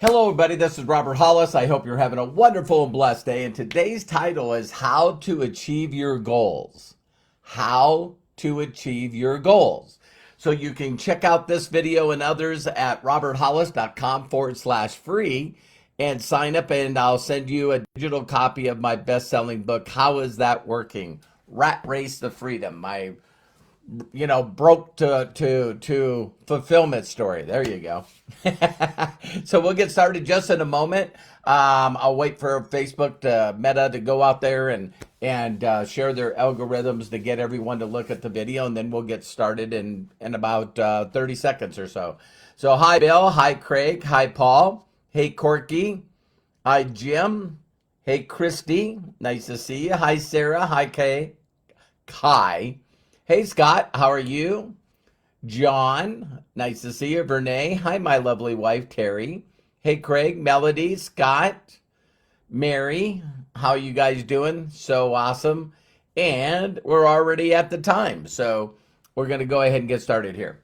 Hello, everybody. This is Robert Hollis. I hope you're having a wonderful and blessed day. And today's title is How to Achieve Your Goals. How to Achieve Your Goals. So you can check out this video and others at roberthollis.com/free and sign up, and I'll send you a digital copy of my best-selling book, How Is That Working? Rat Race to Freedom. My broke to fulfillment story. There you go. So we'll get started just in a moment. I'll wait for Facebook Meta to go out there and share their algorithms to get everyone to look at the video, and then we'll get started in about 30 seconds or so. So hi Bill, hi Craig, hi Paul, hey Corky, hi Jim, hey Christy, nice to see you. Hi Sarah, hi Kai. Hey Scott, how are you? John, nice to see you. Vernay, hi my lovely wife Terry. Hey Craig, Melody, Scott, Mary, how are you guys doing? So awesome. And we're already at the time, so we're going to go ahead and get started here.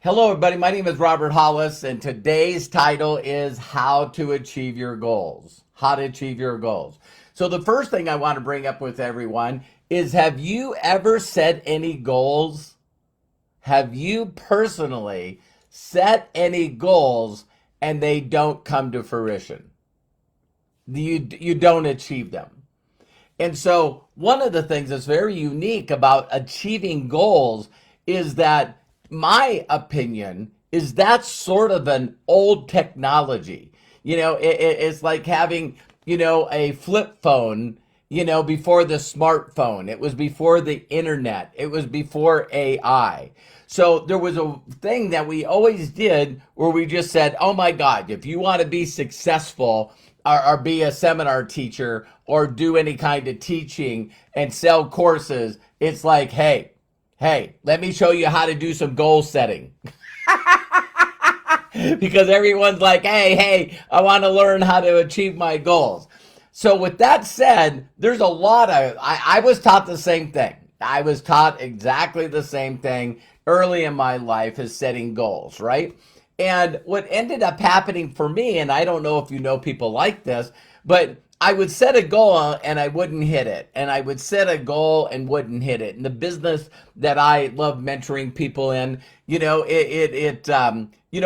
Hello everybody, my name is Robert Hollis, and today's title is How to Achieve Your Goals. How to achieve your goals. So the first thing I want to bring up with everyone is, have you ever set any goals? Have you personally set any goals and they don't come to fruition? You don't achieve them. And so one of the things that's very unique about achieving goals is that, my opinion, is that's sort of an old technology. It's like having, a flip phone, before the smartphone. It was before the internet. It was before AI. So there was a thing that we always did where we just said, oh my God, if you want to be successful or be a seminar teacher or do any kind of teaching and sell courses, it's like, hey, let me show you how to do some goal setting. Because everyone's like, hey, I want to learn how to achieve my goals. So with that said, there's a lot of, I was taught the same thing. I was taught exactly the same thing early in my life, as setting goals, right? And what ended up happening for me, and I don't know if you know people like this, but I would set a goal and I wouldn't hit it. And I would set a goal and wouldn't hit it. And the business that I love mentoring people in,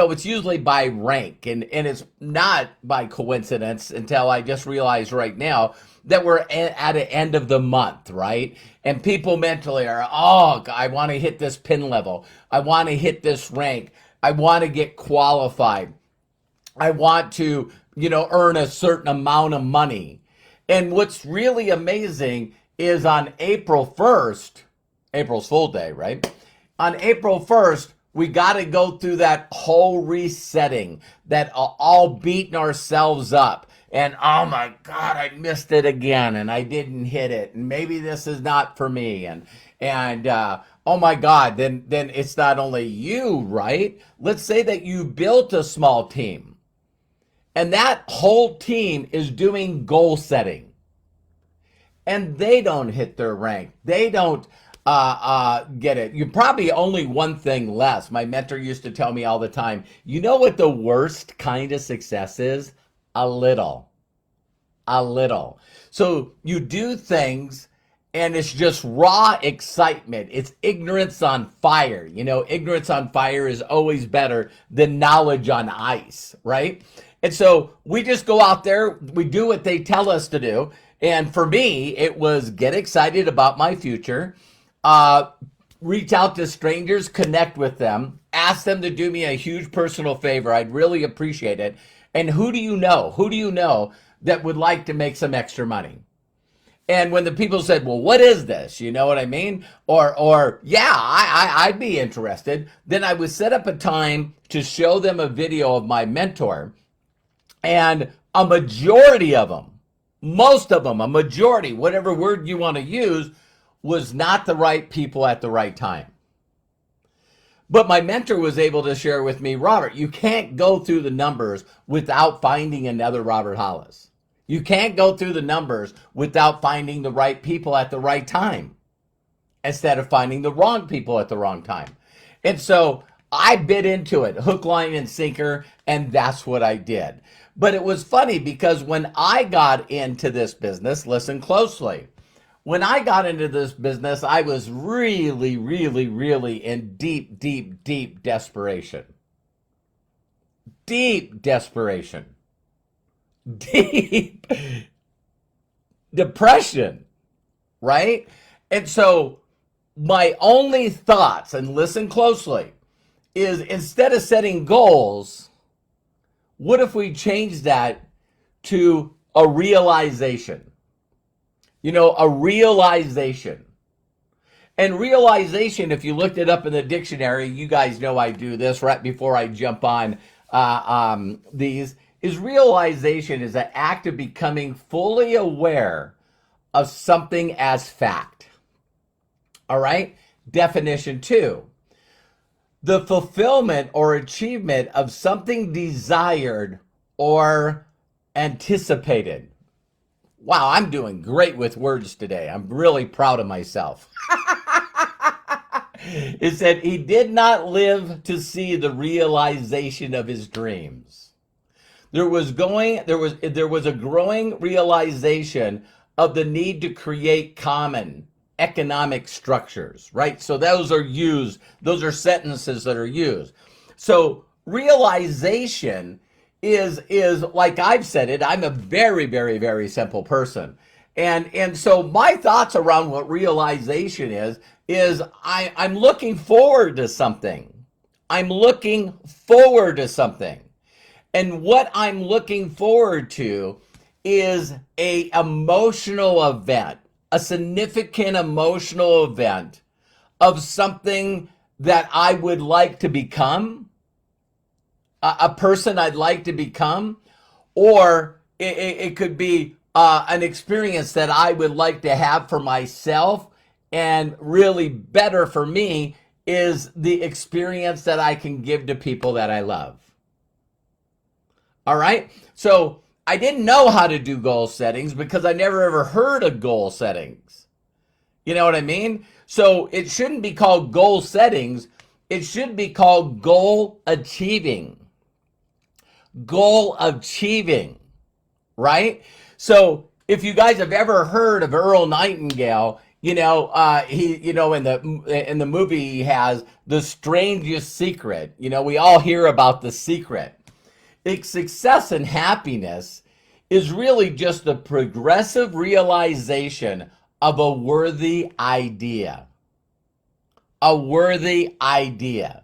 it's usually by rank, and it's not by coincidence until I just realized right now that we're at the end of the month, right? And people mentally are, oh, I want to hit this pin level. I want to hit this rank. I want to get qualified. I want to, earn a certain amount of money. And what's really amazing is on April 1st, April's Fool Day, right? On April 1st, we got to go through that whole resetting, that all beating ourselves up. And oh my God, I missed it again, and I didn't hit it, and maybe this is not for me. And oh my God, then it's not only you, right? Let's say that you built a small team, and that whole team is doing goal setting, and they don't hit their rank. They don't get it. You're probably only one thing less. My mentor used to tell me all the time, you know what the worst kind of success is? A little. So you do things and it's just raw excitement. It's ignorance on fire. Ignorance on fire is always better than knowledge on ice, right? And so we just go out there, we do what they tell us to do. And for me, it was get excited about my future, reach out to strangers, connect with them, ask them to do me a huge personal favor. I'd really appreciate it. And who do you know? Who do you know that would like to make some extra money? And when the people said, well, what is this? You know what I mean? Or yeah, I'd be interested. Then I would set up a time to show them a video of my mentor. And a majority of them, most of them, a majority, whatever word you want to use, was not the right people at the right time. But my mentor was able to share with me, Robert, you can't go through the numbers without finding another Robert Hollis. You can't go through the numbers without finding the right people at the right time, instead of finding the wrong people at the wrong time. And so I bit into it, hook, line, and sinker, and that's what I did. But it was funny because when I got into this business, listen closely. When I got into this business, I was really, really, really in deep, deep, deep desperation. Deep desperation. Deep depression, right? And so my only thoughts, and listen closely, is instead of setting goals, what if we change that to a realization? You know, a realization. And realization, if you looked it up in the dictionary, you guys know I do this right before I jump on these, is realization is an act of becoming fully aware of something as fact. All right? Definition 2. The fulfillment or achievement of something desired or anticipated. Wow, I'm doing great with words today. I'm really proud of myself. It said he did not live to see the realization of his dreams. There was a growing realization of the need to create common economic structures, right? So those are sentences that are used. So realization is like I've said it, I'm a very, very, very simple person. And so my thoughts around what realization is I'm looking forward to something. I'm looking forward to something. And what I'm looking forward to is a emotional event, a significant emotional event of something that I would like to become, a person I'd like to become, or it could be an experience that I would like to have for myself. And really better for me is the experience that I can give to people that I love. All right. So I didn't know how to do goal settings because I never ever heard of goal settings. You know what I mean? So it shouldn't be called goal settings. It should be called goal achieving. Goal achieving, right? So if you guys have ever heard of Earl Nightingale, he, in the movie he has The Strangest Secret. We all hear about The Secret. Success and happiness is really just the progressive realization of a worthy idea. A worthy idea.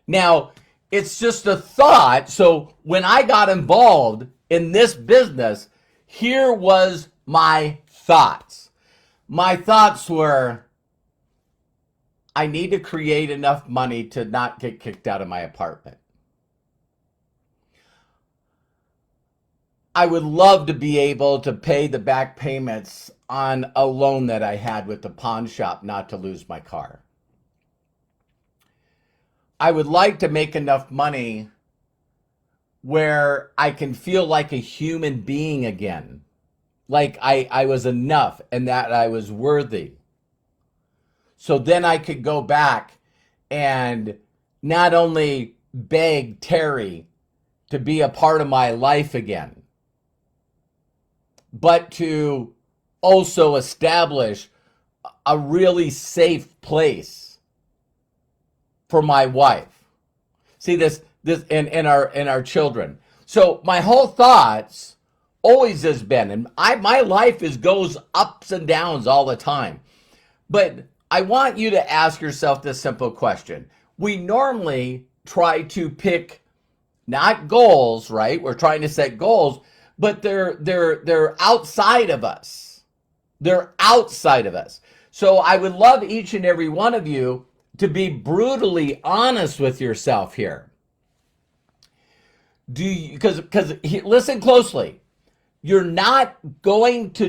Now, it's just a thought. So when I got involved in this business, here was my thoughts. My thoughts were, I need to create enough money to not get kicked out of my apartment. I would love to be able to pay the back payments on a loan that I had with the pawn shop not to lose my car. I would like to make enough money where I can feel like a human being again. Like I was enough and that I was worthy. So then I could go back and not only beg Terry to be a part of my life again, but to also establish a really safe place for my wife. See this and our children. So my whole thoughts always has been, and my life goes ups and downs all the time. But I want you to ask yourself this simple question. We normally try to pick not goals, right? We're trying to set goals, but they're outside of us. They're outside of us. So I would love each and every one of you to be brutally honest with yourself here. Because listen closely. You're not going to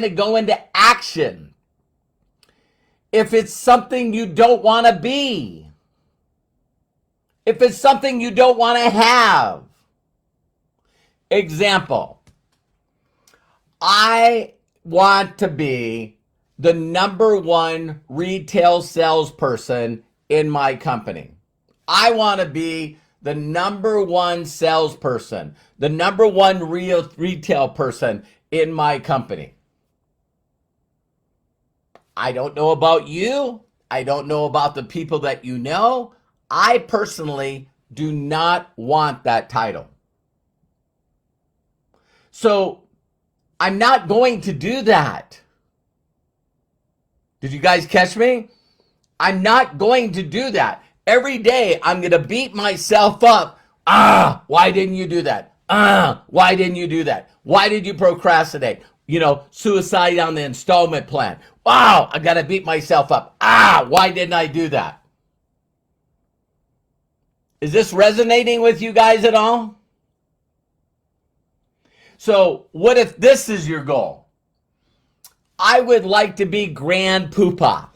go into action if it's something you don't want to be. If it's something you don't want to have. Example, I want to be the number one retail salesperson in my company. I want to be the number one salesperson, the number one real retail person in my company. I don't know about you. I don't know about the people that you know. I personally do not want that title. So I'm not going to do that. Did you guys catch me? I'm not going to do that. Every day I'm going to beat myself up. Why didn't you do that? Why didn't you do that? Why did you procrastinate? Suicide on the installment plan. Wow, I got to beat myself up. Why didn't I do that? Is this resonating with you guys at all? So what if this is your goal? I would like to be grand poobah.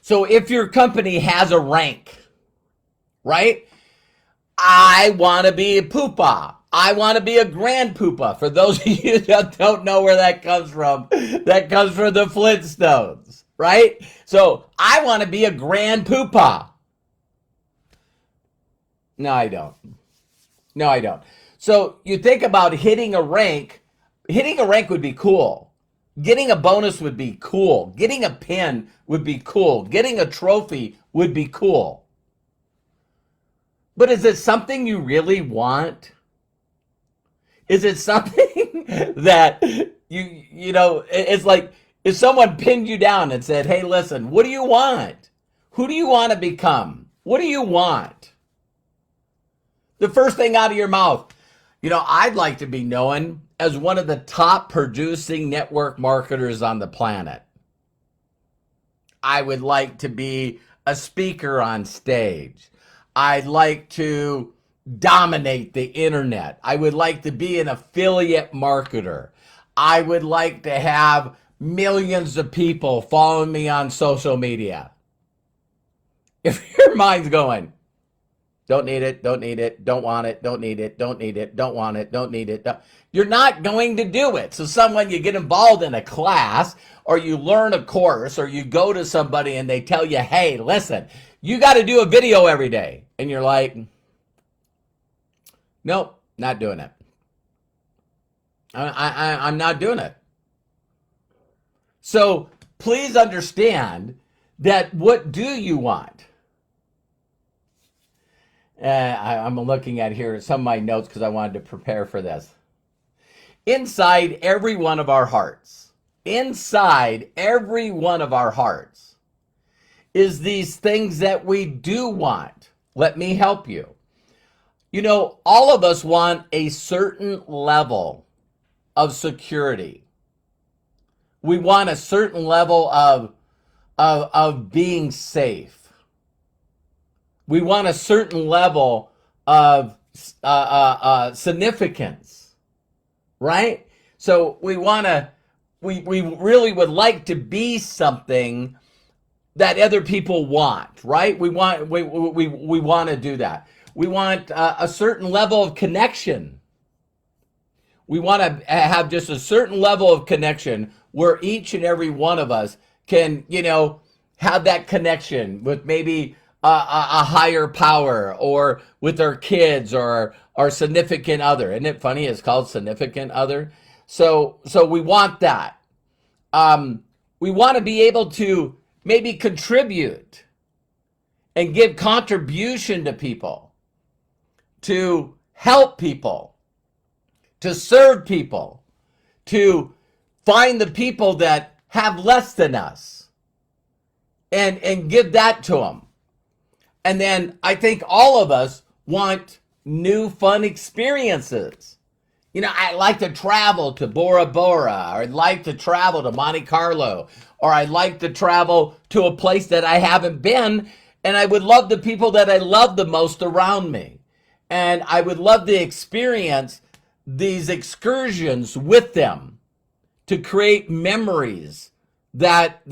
So if your company has a rank, right? I want to be a poobah. I want to be a grand poobah. For those of you that don't know where that comes from, that comes from the Flintstones, right? So I want to be a grand poobah. No, I don't. No, I don't. So you think about hitting a rank. Hitting a rank would be cool. Getting a bonus would be cool. Getting a pin would be cool. Getting a trophy would be cool. But is it something you really want? Is it something that it's like if someone pinned you down and said, hey, listen, what do you want? Who do you want to become? What do you want? The first thing out of your mouth, I'd like to be known as one of the top producing network marketers on the planet. I would like to be a speaker on stage. I'd like to dominate the internet. I would like to be an affiliate marketer. I would like to have millions of people following me on social media. If your mind's going, don't need it, don't need it, don't want it, don't need it, don't need it, don't want it, don't need it. You're not going to do it. So you get involved in a class or you learn a course or you go to somebody and they tell you, hey, listen, you got to do a video every day. And you're like, nope, not doing it. I'm not doing it. So please understand that what do you want? I'm looking at here some of my notes because I wanted to prepare for this. Inside every one of our hearts, is these things that we do want. Let me help you. All of us want a certain level of security. We want a certain level of being safe. We want a certain level of significance, right? So we really would like to be something that other people want, right? We want to do that. We want a certain level of connection. We want to have just a certain level of connection where each and every one of us can, have that connection with maybe a higher power or with our kids or our significant other. Isn't it funny? It's called significant other. So we want that. We want to be able to maybe contribute and give contribution to people, to help people, to serve people, to find the people that have less than us and give that to them. And then I think all of us want new fun experiences. I'd like to travel to Bora Bora, or I'd like to travel to Monte Carlo, or I'd like to travel to a place that I haven't been, and I would love the people that I love the most around me. And I would love to experience these excursions with them to create memories that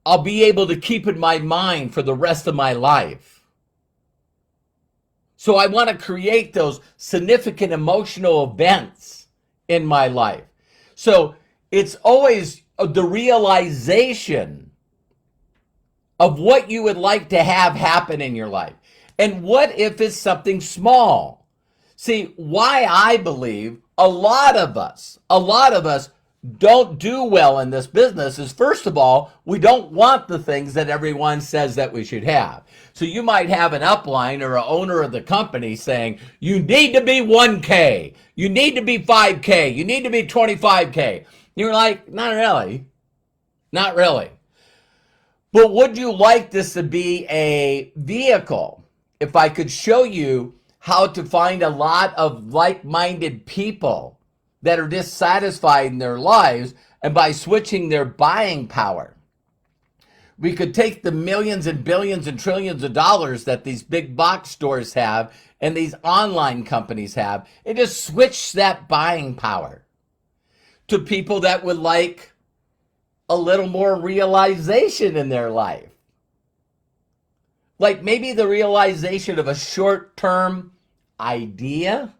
I'll be able to keep in my mind for the rest of my life. So I want to create those significant emotional events in my life. So it's always the realization of what you would like to have happen in your life. And what if it's something small? See, why I believe a lot of us don't do well in this business is, first of all, we don't want the things that everyone says that we should have. So you might have an upline or an owner of the company saying, you need to be 1K, you need to be 5K, you need to be 25K. You're like, not really, not really. But would you like this to be a vehicle? If I could show you how to find a lot of like-minded people that are dissatisfied in their lives, and by switching their buying power, we could take the millions and billions and trillions of dollars that these big box stores have and these online companies have, and just switch that buying power to people that would like a little more realization in their life. Like maybe the realization of a short-term idea,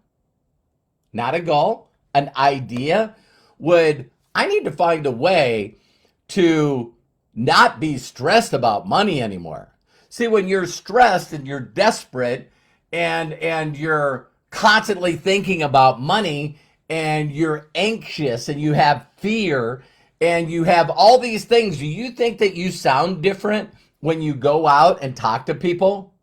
not a goal, an idea would, I need to find a way to not be stressed about money anymore. See, when you're stressed and you're desperate and you're constantly thinking about money and you're anxious and you have fear and you have all these things, do you think that you sound different when you go out and talk to people?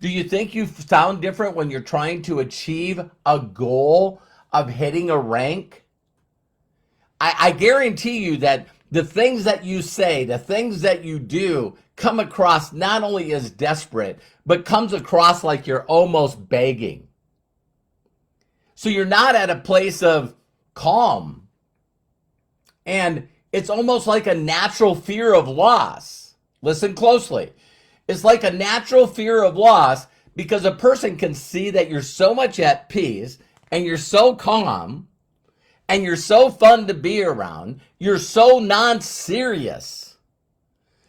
Do you think you sound different when you're trying to achieve a goal of hitting a rank? I guarantee you that the things that you say, the things that you do come across not only as desperate, but comes across like you're almost begging. So you're not at a place of calm. And it's almost like a natural fear of loss. Listen closely. It's like a natural fear of loss because a person can see that you're so much at peace and you're so calm and you're so fun to be around, you're so non-serious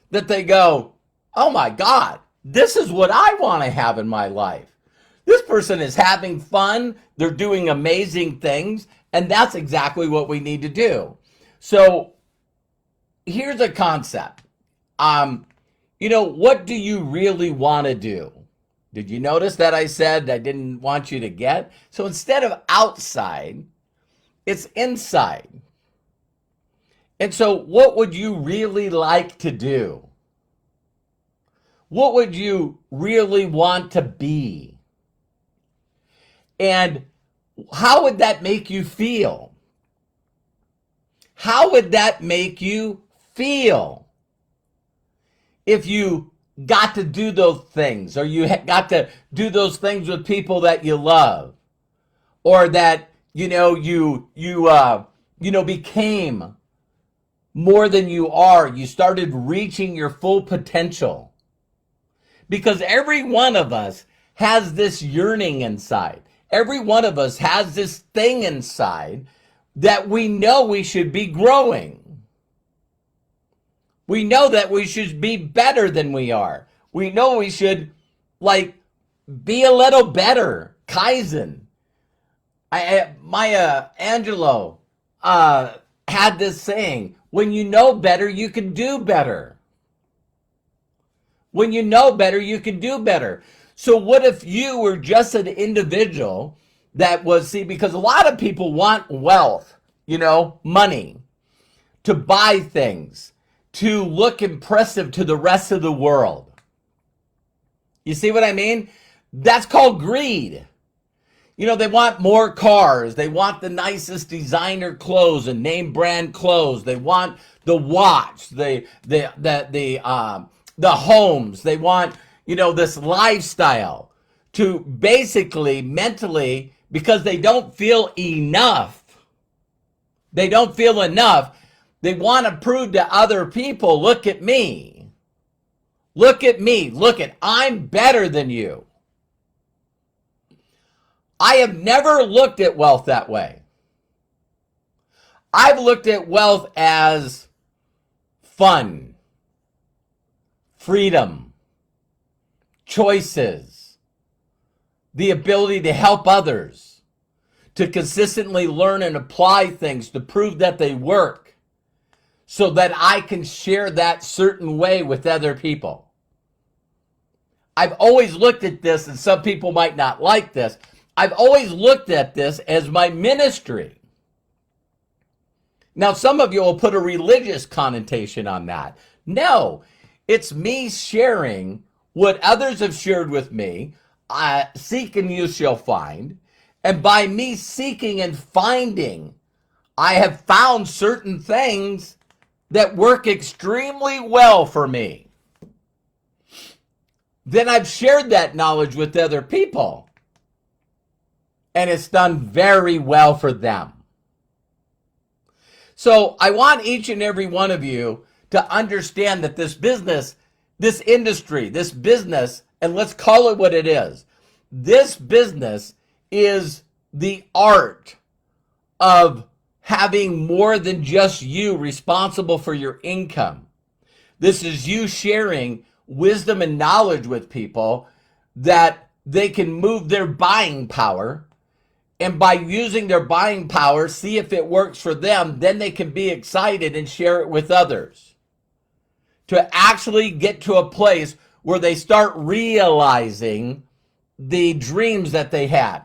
that they go, oh my God, this is what I want to have in my life. This person is having fun, they're doing amazing things, and that's exactly what we need to do. So here's a concept. What do you really want to do? Did you notice that I said I didn't want you to get? So instead of outside, it's inside. And so what would you really like to do? What would you really want to be? And how would that make you feel? How would that make you feel if you got to do those things, or you got to do those things with people that you love, or that you became more than you are? You started reaching your full potential, because every one of us has this yearning inside. Every one of us has this thing inside that we know we should be growing. We know that we should be better than we are. We know we should be a little better. KAIZEN. Angelou had this saying, when you know better, you can do better. When you know better, you can do better. So what if you were just an individual that was, because a lot of people want wealth, money, to buy things, to look impressive to the rest of the world. You see what I mean? That's called greed. They want more cars. They want the nicest designer clothes and name brand clothes. They want the watch, the homes. They want, this lifestyle to basically mentally, because they don't feel enough. They don't feel enough. They want to prove to other people, look at me. Look at me. I'm better than you. I have never looked at wealth that way. I've looked at wealth as fun, freedom, choices, the ability to help others, to consistently learn and apply things to prove that they work, so that I can share that certain way with other people. I've always looked at this, and some people might not like this. I've always looked at this as my ministry. Now, some of you will put a religious connotation on that. No, it's me sharing what others have shared with me. Seek and you shall find. And by me seeking and finding, I have found certain things that work extremely well for me. Then I've shared that knowledge with other people, and it's done very well for them. So I want each and every one of you to understand that this business, this industry, this business, and let's call it what it is, this business is the art of having more than just you responsible for your income. This is you sharing wisdom and knowledge with people that they can move their buying power. And by using their buying power, see if it works for them, then they can be excited and share it with others. To actually get to a place where they start realizing the dreams that they had.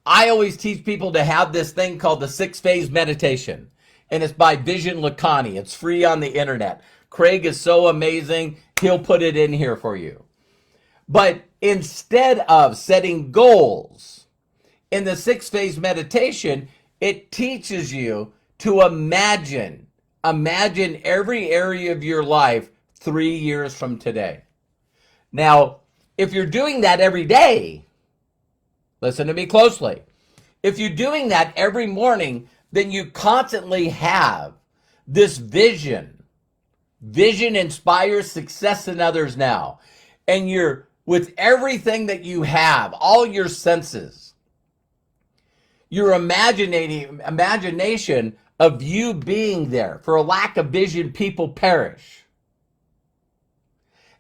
I always teach people to have this thing called the 6-phase meditation. And it's by Vision Lakhani. It's free on the internet. Craig is so amazing. He'll put it in here for you. But instead of setting goals in the 6-phase meditation, it teaches you to imagine every area of your life 3 years from today. Now, if you're doing that every day, listen to me closely. If you're doing that every morning, then you constantly have this vision. Vision inspires success in others now. And you're, with everything that you have, all your senses, your imagination of you being there. For a lack of vision, people perish.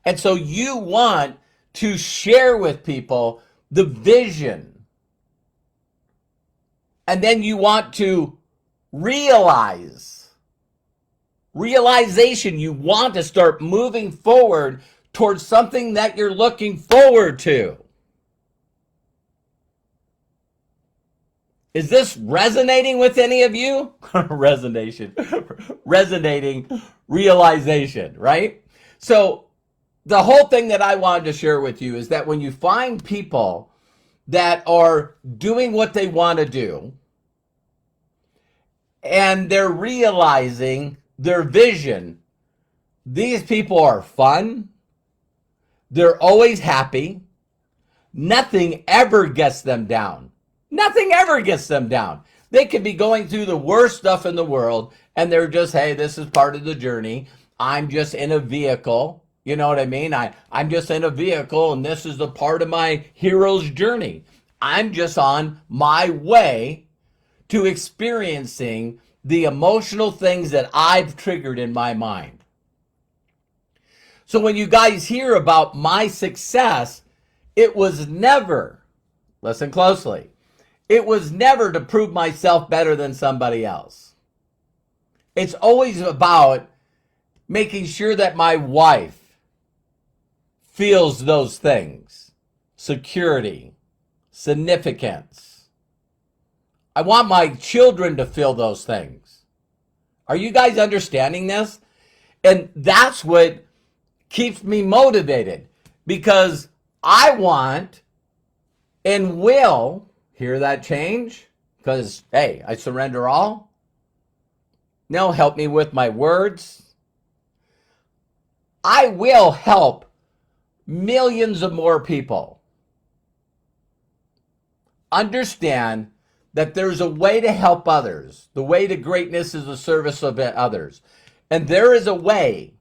And so you want to share with people the vision. And then you want to realization. You want to start moving forward towards something that you're looking forward to. Is this resonating with any of you? Resonating, realization, right? So the whole thing that I wanted to share with you is that when you find people that are doing what they want to do, and they're realizing their vision, these people are fun. They're always happy. Nothing ever gets them down. Nothing ever gets them down. They could be going through the worst stuff in the world, and they're just, hey, this is part of the journey. I'm just in a vehicle. You know what I mean? I'm just in a vehicle, and this is a part of my hero's journey. I'm just on my way to experiencing the emotional things that I've triggered in my mind. So when you guys hear about my success, it was never, listen closely, it was never to prove myself better than somebody else. It's always about making sure that my wife feels those things. Security, significance. I want my children to feel those things. Are you guys understanding this? And that's what keeps me motivated, because I want and will, hear that change? Because, hey, I surrender all. No, help me with my words. I will help millions of more people understand that there's a way to help others. The way to greatness is the service of others. And there is a way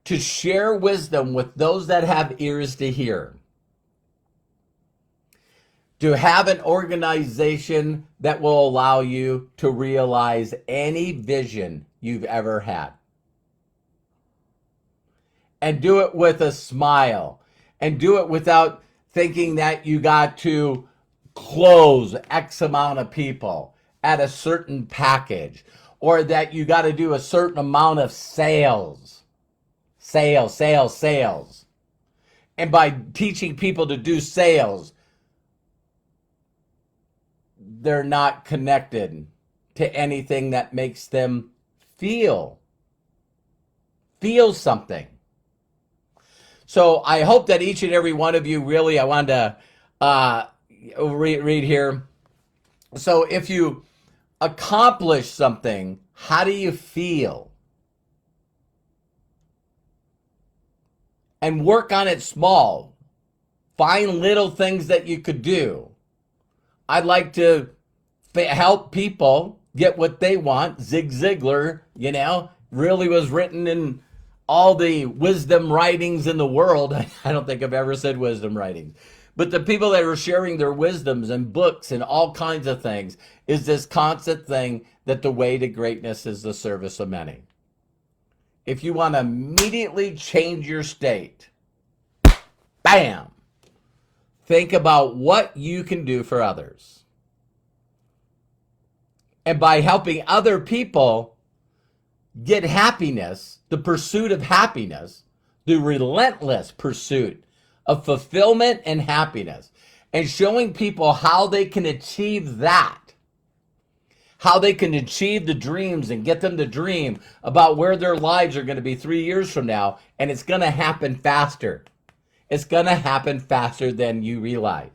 to share wisdom with those that have ears to hear. To have an organization that will allow you to realize any vision you've ever had. And do it with a smile. And do it without thinking that you got to close X amount of people at a certain package, or that you got to do a certain amount of sales. Sales. And by teaching people to do sales, they're not connected to anything that makes them feel something. So I hope that each and every one of you really, I wanted to read here. So if you accomplish something, how do you feel? And work on it small. Find little things that you could do. I'd like to help people get what they want. Zig Ziglar, really was written in all the wisdom writings in the world. I don't think I've ever said wisdom writings. But the people that are sharing their wisdoms and books and all kinds of things is this constant thing that the way to greatness is the service of many. If you want to immediately change your state, bam, think about what you can do for others. And by helping other people get happiness, the pursuit of happiness, the relentless pursuit of fulfillment and happiness, and showing people how they can achieve that, how they can achieve the dreams and get them to dream about where their lives are going to be 3 years from now, and it's going to happen faster. It's going to happen faster than you realize.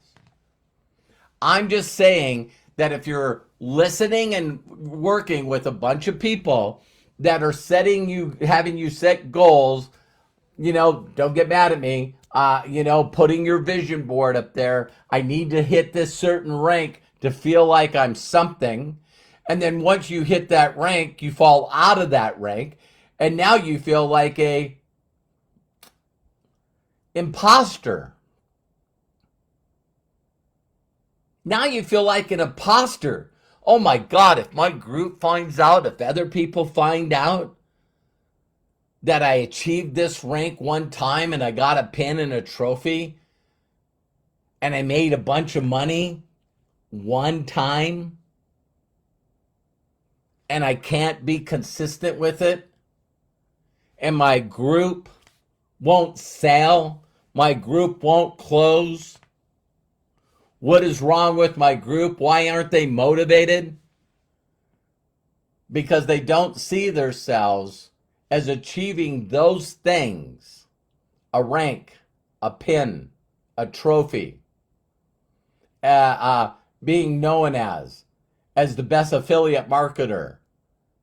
I'm just saying that if you're listening and working with a bunch of people that are having you set goals, don't get mad at me, putting your vision board up there. I need to hit this certain rank to feel like I'm something. And then once you hit that rank, you fall out of that rank. And now you feel like a imposter. Now you feel like an imposter. Oh my God, if my group finds out, if other people find out that I achieved this rank one time and I got a pin and a trophy and I made a bunch of money one time and I can't be consistent with it, and my group won't sell, my group won't close. What is wrong with my group? Why aren't they motivated? Because they don't see themselves as achieving those things: a rank, a pin, a trophy, being known as the best affiliate marketer,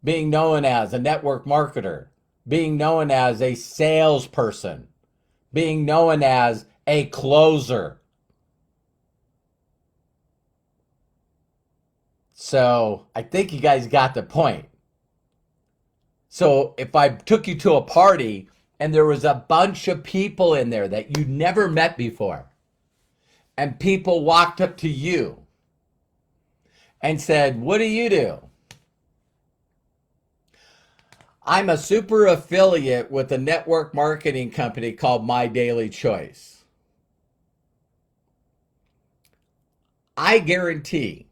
being known as a network marketer, being known as a salesperson, being known as a closer. So I think you guys got the point. So if I took you to a party and there was a bunch of people in there that you'd never met before, and people walked up to you and said, "What do you do?" "I'm a super affiliate with a network marketing company called My Daily Choice." I guarantee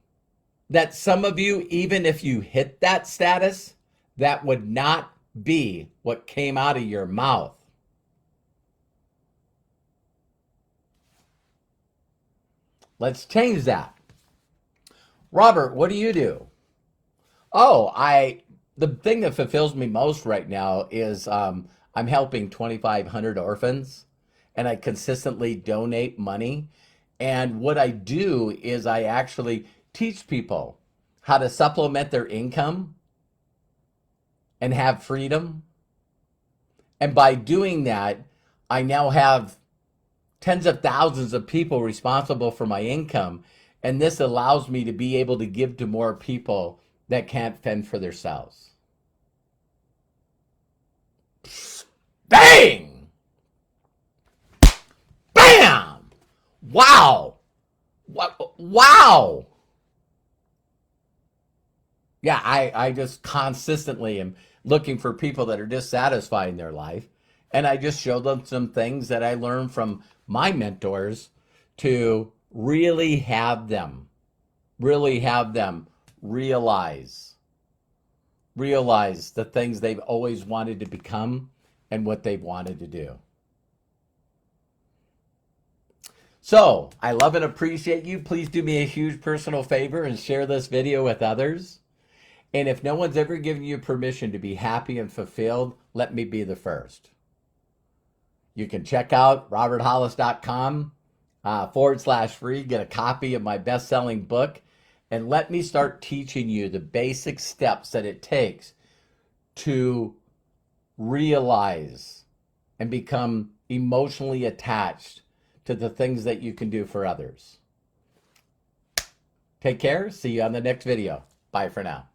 that some of you, even if you hit that status, that would not be what came out of your mouth. Let's change that. "Robert, what do you do?" "Oh, the thing that fulfills me most right now is I'm helping 2,500 orphans, and I consistently donate money. And what I do is I actually teach people how to supplement their income and have freedom. And by doing that, I now have tens of thousands of people responsible for my income. And this allows me to be able to give to more people that can't fend for themselves." Bang! Bam! Wow! Wow! Yeah, I just consistently am looking for people that are dissatisfied in their life. And I just show them some things that I learned from my mentors to really have them realize realize the things they've always wanted to become and what they've wanted to do. So, I love and appreciate you. Please do me a huge personal favor and share this video with others. And if no one's ever given you permission to be happy and fulfilled, let me be the first. You can check out roberthollis.com /free, get a copy of my best-selling book, and let me start teaching you the basic steps that it takes to realize and become emotionally attached to the things that you can do for others. Take care. See you on the next video. Bye for now.